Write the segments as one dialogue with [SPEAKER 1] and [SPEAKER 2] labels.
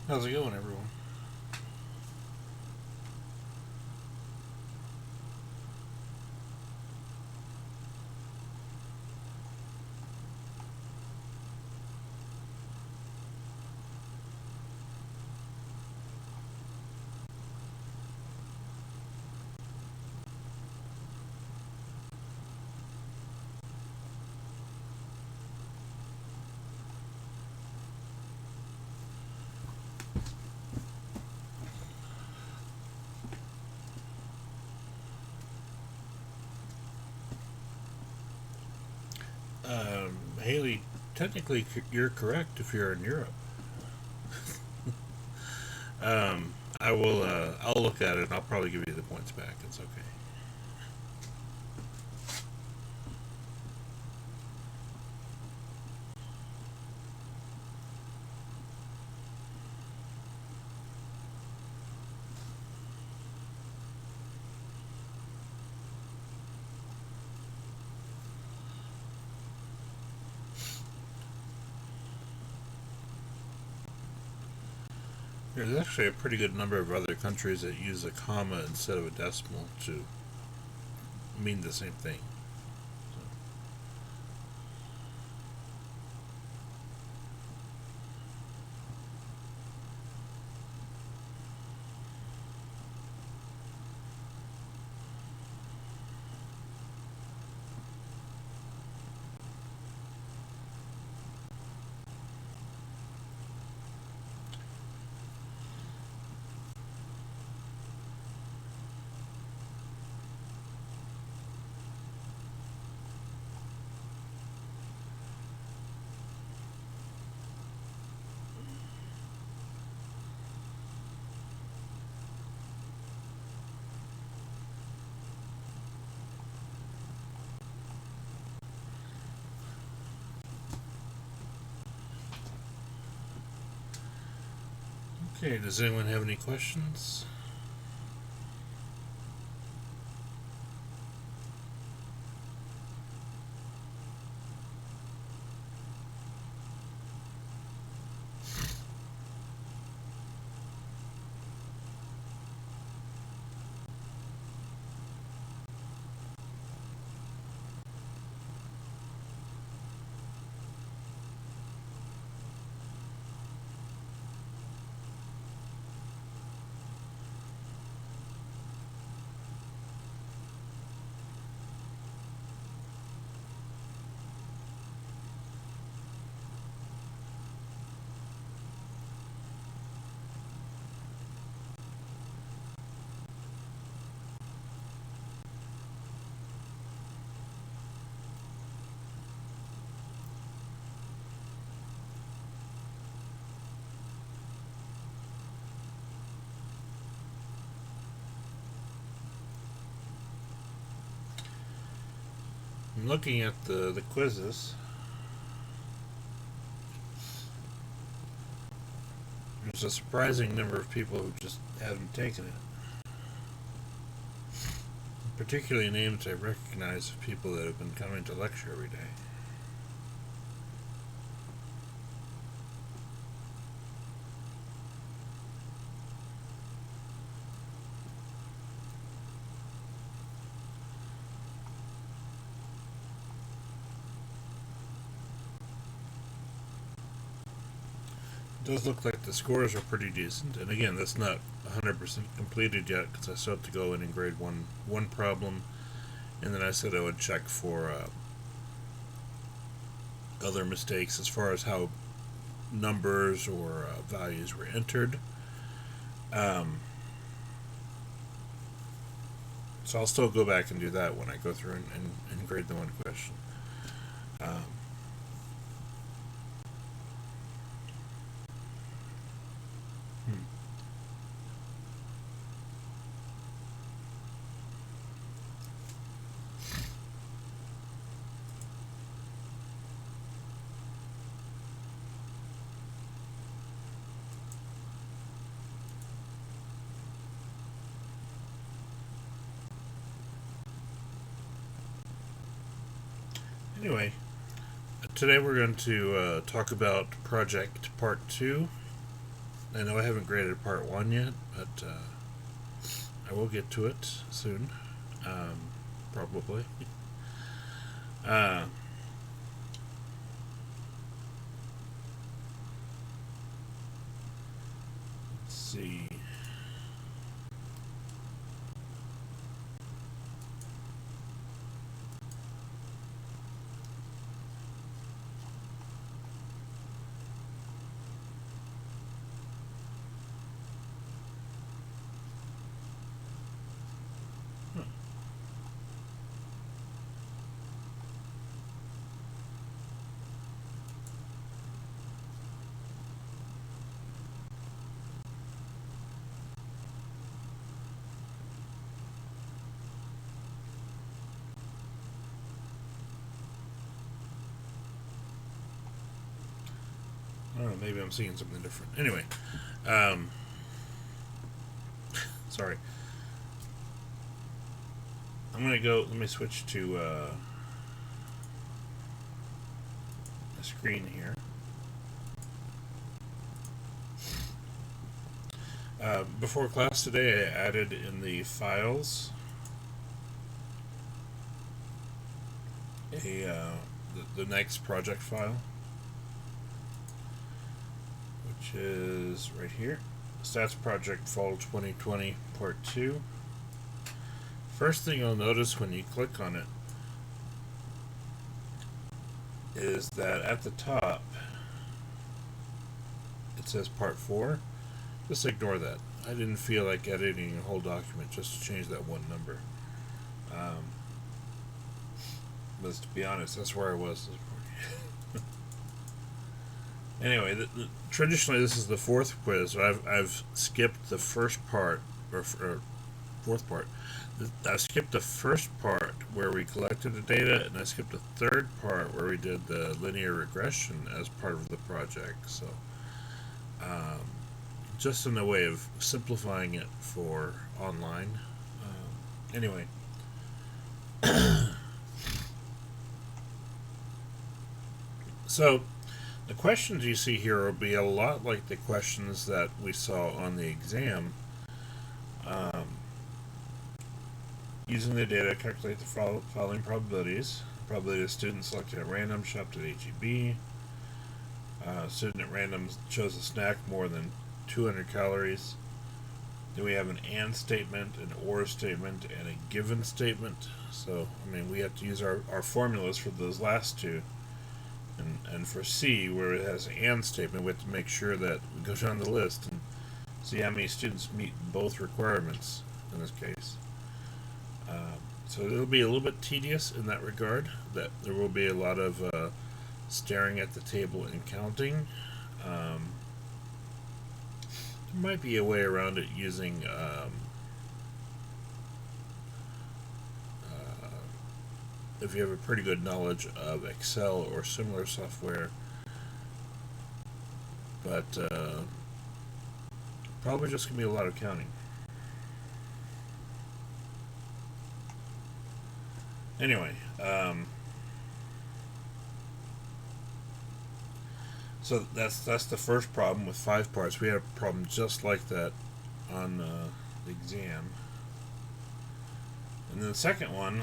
[SPEAKER 1] How's it going, everyone? Haley, technically you're correct if you're in Europe. I will. I'll look at it and I'll probably give you the points back. It's okay. There's actually a pretty good number of other countries that use a comma instead of a decimal to mean the same thing. Okay. Does anyone have any questions? I'm looking at the quizzes. There's a surprising number of people who just haven't taken it. Particularly names I recognize of people that have been coming to lecture every day. It does look like the scores are pretty decent, and again, that's not 100% completed yet because I still have to go in and grade one problem, and then I said I would check for other mistakes as far as how numbers or values were entered. Um, so I'll still go back and do that when I go through and grade the one question. Um, hmm. Anyway, today we're going to talk about Project Part 2. I know I haven't graded part 1 yet, but I will get to it soon. Um, Probably. Uh, let's see. I don't know, maybe I'm seeing something different. Anyway, um, sorry. I'm gonna go. Let me switch to the screen here. Before class today, I added in the files the next project file, which is right here. Stats Project Fall 2020 Part 2. First thing you'll notice when you click on it is that at the top it says Part 4. Just ignore that. I didn't feel like editing a whole document just to change that one number. But to be honest, that's where I was this morning. Anyway, traditionally this is the fourth quiz. I've skipped the first part, or fourth part. I skipped the first part where we collected the data, and I skipped the third part where we did the linear regression as part of the project. So, just in a way of simplifying it for online. Anyway. So, the questions you see here will be a lot like the questions that we saw on the exam. Using the data, calculate the following probabilities. Probability of student selected at random, shopped at HEB. Student at random chose a snack more than 200 calories. Then we have an and statement, an or statement, and a given statement. So, I mean, we have to use our formulas for those last two. And for C, where it has an and statement, we have to make sure that we go down the list and see how many students meet both requirements in this case. So it'll be a little bit tedious in that regard, that there will be a lot of staring at the table and counting. There might be a way around it using if you have a pretty good knowledge of Excel or similar software, but probably just going to be a lot of counting. Anyway, so that's the first problem with 5 parts. We had a problem just like that on the exam. And then the second one,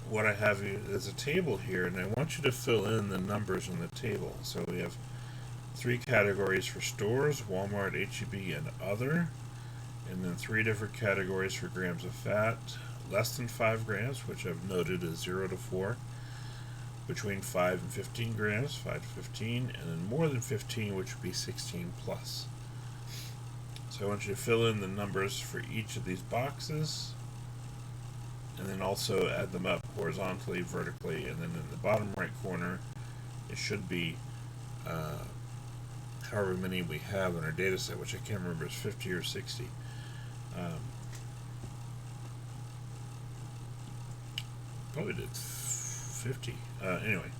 [SPEAKER 1] what I have is a table here, and I want you to fill in the numbers on the table. So we have 3 categories for stores: Walmart, HEB, and other. And then 3 different categories for grams of fat: less than 5 grams, which I've noted is 0 to 4, between 5 and 15 grams, 5 to 15, and then more than 15, which would be 16 plus. So I want you to fill in the numbers for each of these boxes, and then also add them up horizontally, vertically, and then in the bottom right corner, it should be however many we have in our data set, which I can't remember is 50 or 60. Probably did 50. Anyway.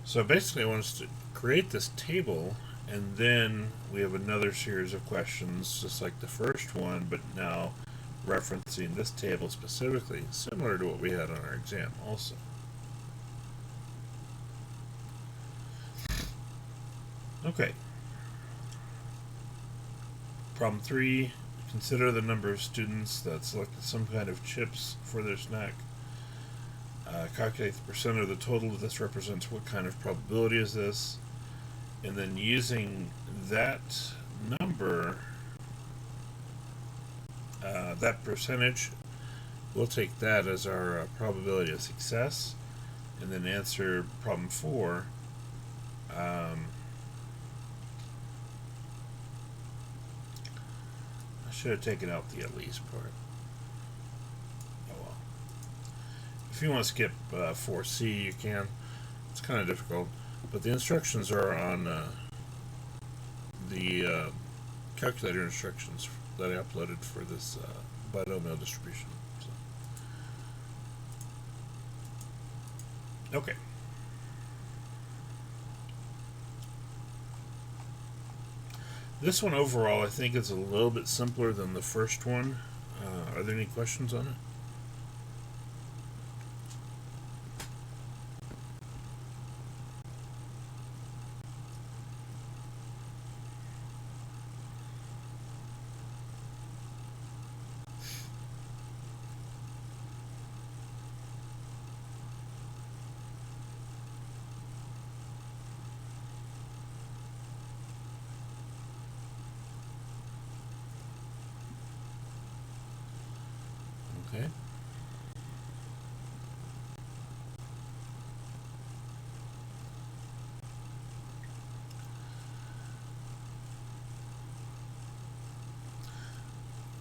[SPEAKER 1] So basically I want us to create this table, and then we have another series of questions just like the first one, but now referencing this table specifically, similar to what we had on our exam also. Okay. Problem 3, consider the number of students that selected some kind of chips for their snack. Calculate the percent of the total this represents. What kind of probability is this? And then using that number, that percentage, we'll take that as our probability of success, and then answer problem 4. I should have taken out the at least part. Oh well. If you want to skip 4C, you can. It's kind of difficult, but the instructions are on the calculator instructions that I uploaded for this binomial distribution. So. Okay. This one overall, I think, is a little bit simpler than the first one. Are there any questions on it? Okay.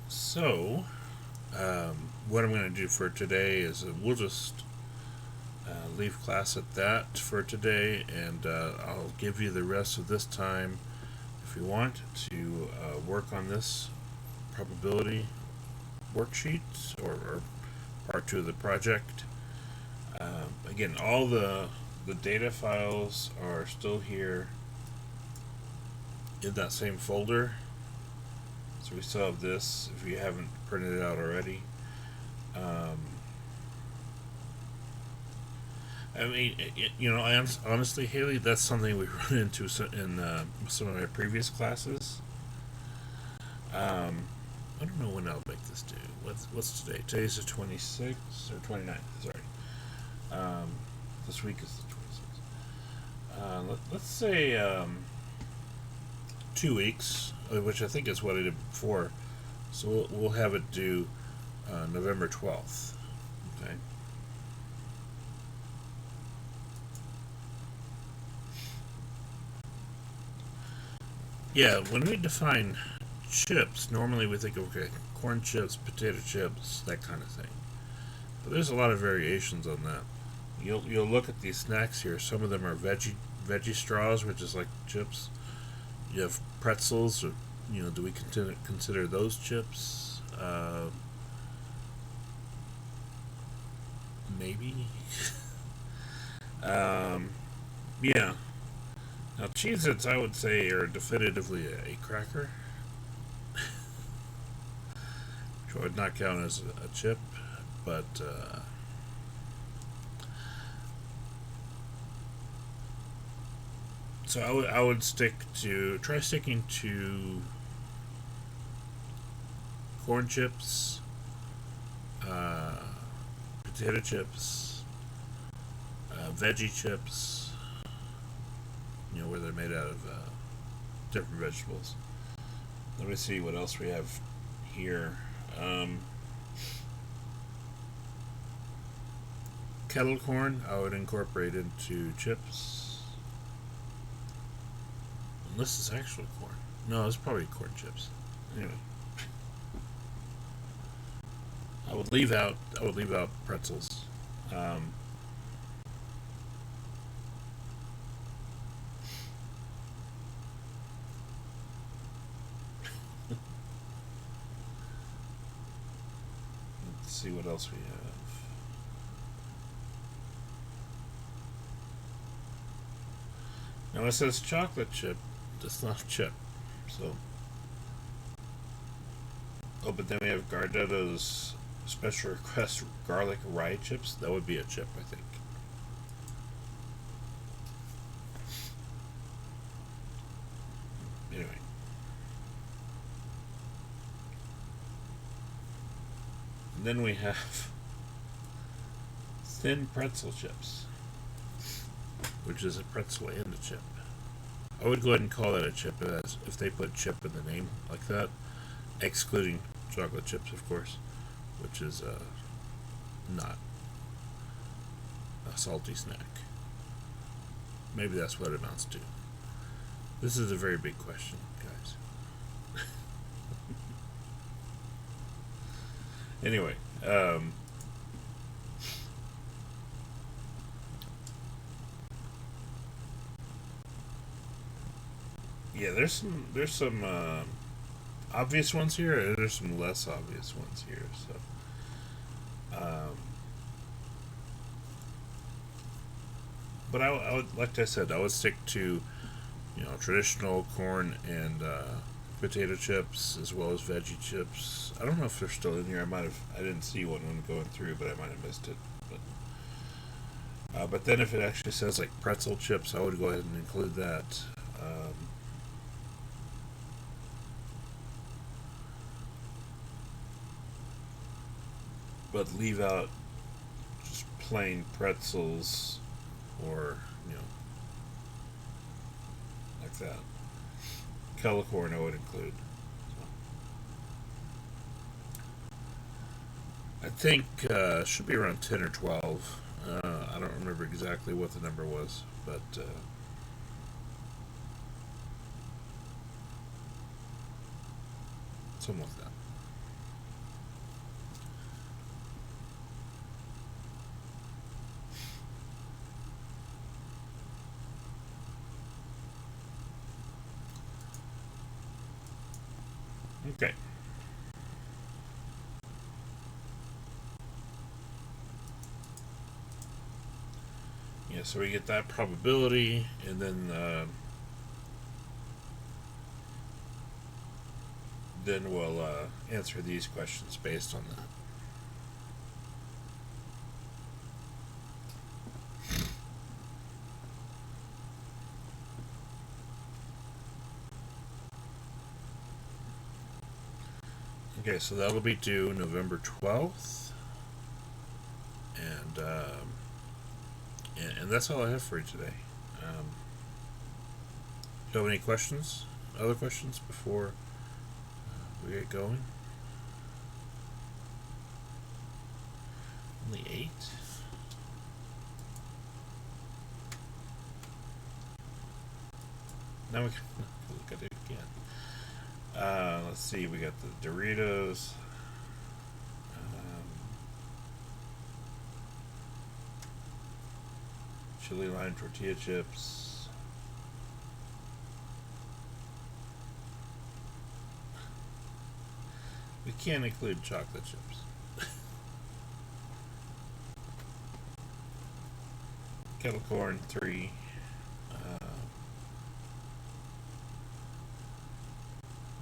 [SPEAKER 1] So, what I'm going to do for today is we'll just leave class at that for today, and I'll give you the rest of this time if you want to work on this probability worksheet or part 2 of the project. Again, all the data files are still here in that same folder. So we still have this if you haven't printed it out already. I mean, you know, honestly, Haley, that's something we run into in some of my previous classes. I don't know when I'll make this due. What's today? Today's the 26th or 29th. Sorry. This week is the 26th. Let's say 2 weeks, which I think is what I did before. So we'll have it due November 12th. Okay. Yeah, when we define chips, normally we think of, okay, corn chips, potato chips, that kind of thing. But there's a lot of variations on that. You'll look at these snacks here. Some of them are veggie straws, which is like chips. You have pretzels, or do we consider those chips? Maybe. Yeah. Now, Cheez-Its, I would say, are definitively a cracker, which I would not count as a chip, but so I would try sticking to corn chips, potato chips, veggie chips, where they're made out of different vegetables. Let me see what else we have here. Kettle corn, I would incorporate into chips. And this is actual corn. No, it's probably corn chips. Anyway, I would leave out pretzels. Let's see what else we have. Now it says chocolate chip. It's not a chip. So. Oh, but then we have Gardetto's special request garlic rye chips. That would be a chip, I think. Anyway. And then we have thin pretzel chips, which is a pretzel and a chip. I would go ahead and call that a chip as if they put chip in the name like that, excluding chocolate chips, of course, which is not a salty snack. Maybe that's what it amounts to. This is a very big question, guys. Anyway, yeah, there's some obvious ones here, and there's some less obvious ones here. But I would, like I said, I would stick to traditional corn and potato chips as well as veggie chips. I don't know if they're still in here. I didn't see one when going through, but I might have missed it. But then if it actually says like pretzel chips, I would go ahead and include that. But leave out just plain pretzels or like that. Kettle corn I would include. I think should be around 10 or 12. I don't remember exactly what the number was, but something like that. Okay. Yeah, so we get that probability, and then we'll answer these questions based on that. Okay, so that'll be due November 12th, and that's all I have for you today. Do you have any questions? Other questions before we get going? Only 8? Now we can look at it again. Let's see, we got the Doritos. Chili lime tortilla chips. We can't include chocolate chips. Kettle corn 3.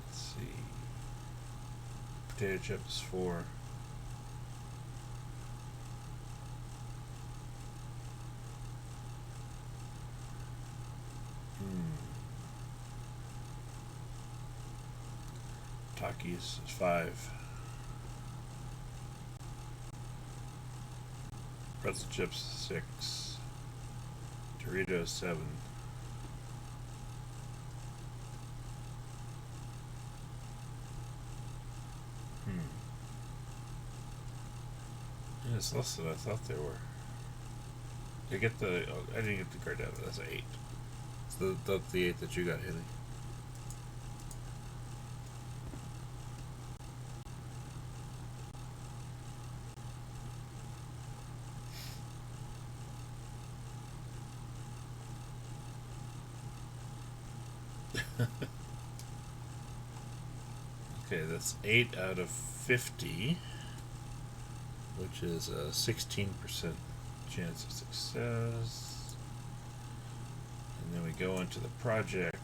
[SPEAKER 1] Let's see. Potato chips 4. Takis is 5. Pretzel chips 6. Doritos 7. Yeah, it's less than I thought they were. I didn't get the Gardetta. That's an 8. It's the 8 that you got, Haley. Okay, that's 8 out of 50, which is a 16% chance of success. And then we go into the project.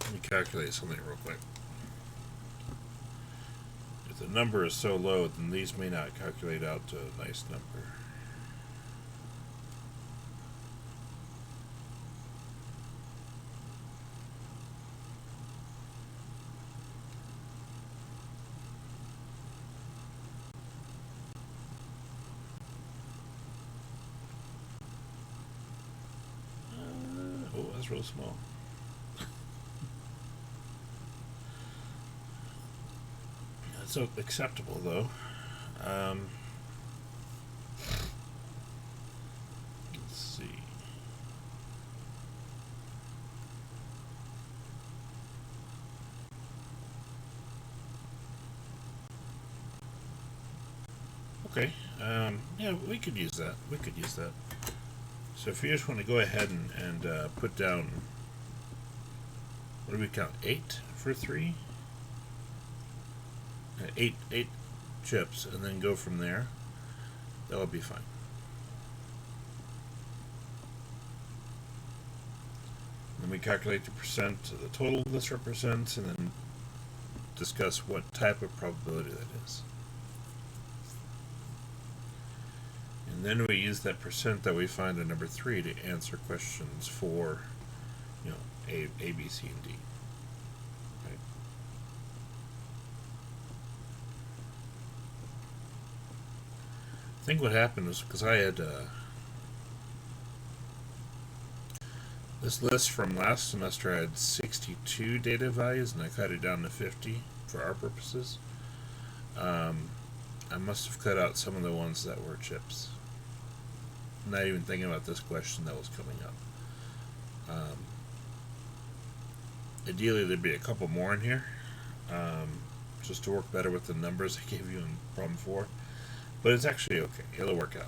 [SPEAKER 1] Let me calculate something real quick. If the number is so low, then these may not calculate out to a nice number. That's really small. That's acceptable, though. Let's see. Okay. Yeah, we could use that. We could use that. So if you just want to go ahead and put down, what do we count? 8 for 3? Eight chips, and then go from there. That'll be fine. Then we calculate the percent of the total this represents, and then discuss what type of probability that is. And then we use that percent that we find in number 3 to answer questions for, A, B, C, and D. Right? I think what happened was because I had this list from last semester. I had 62 data values, and I cut it down to 50 for our purposes. I must have cut out some of the ones that were chips. Not even thinking about this question that was coming up. Ideally, there'd be a couple more in here, just to work better with the numbers I gave you in problem 4. But it's actually okay. It'll work out.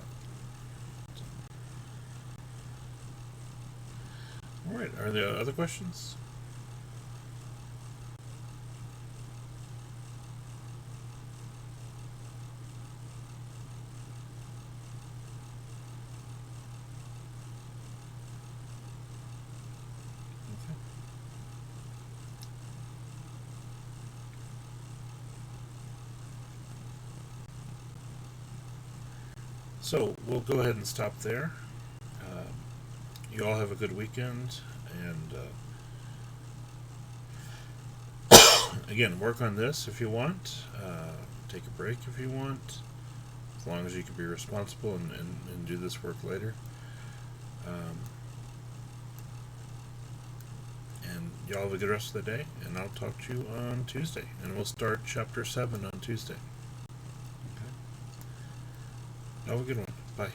[SPEAKER 1] Alright, are there other questions? So we'll go ahead and stop there. You all have a good weekend, and again, work on this if you want. Take a break if you want, as long as you can be responsible and do this work later. And y'all have a good rest of the day, and I'll talk to you on Tuesday, and we'll start Chapter 7 on Tuesday. Okay. Have a good one. Bye.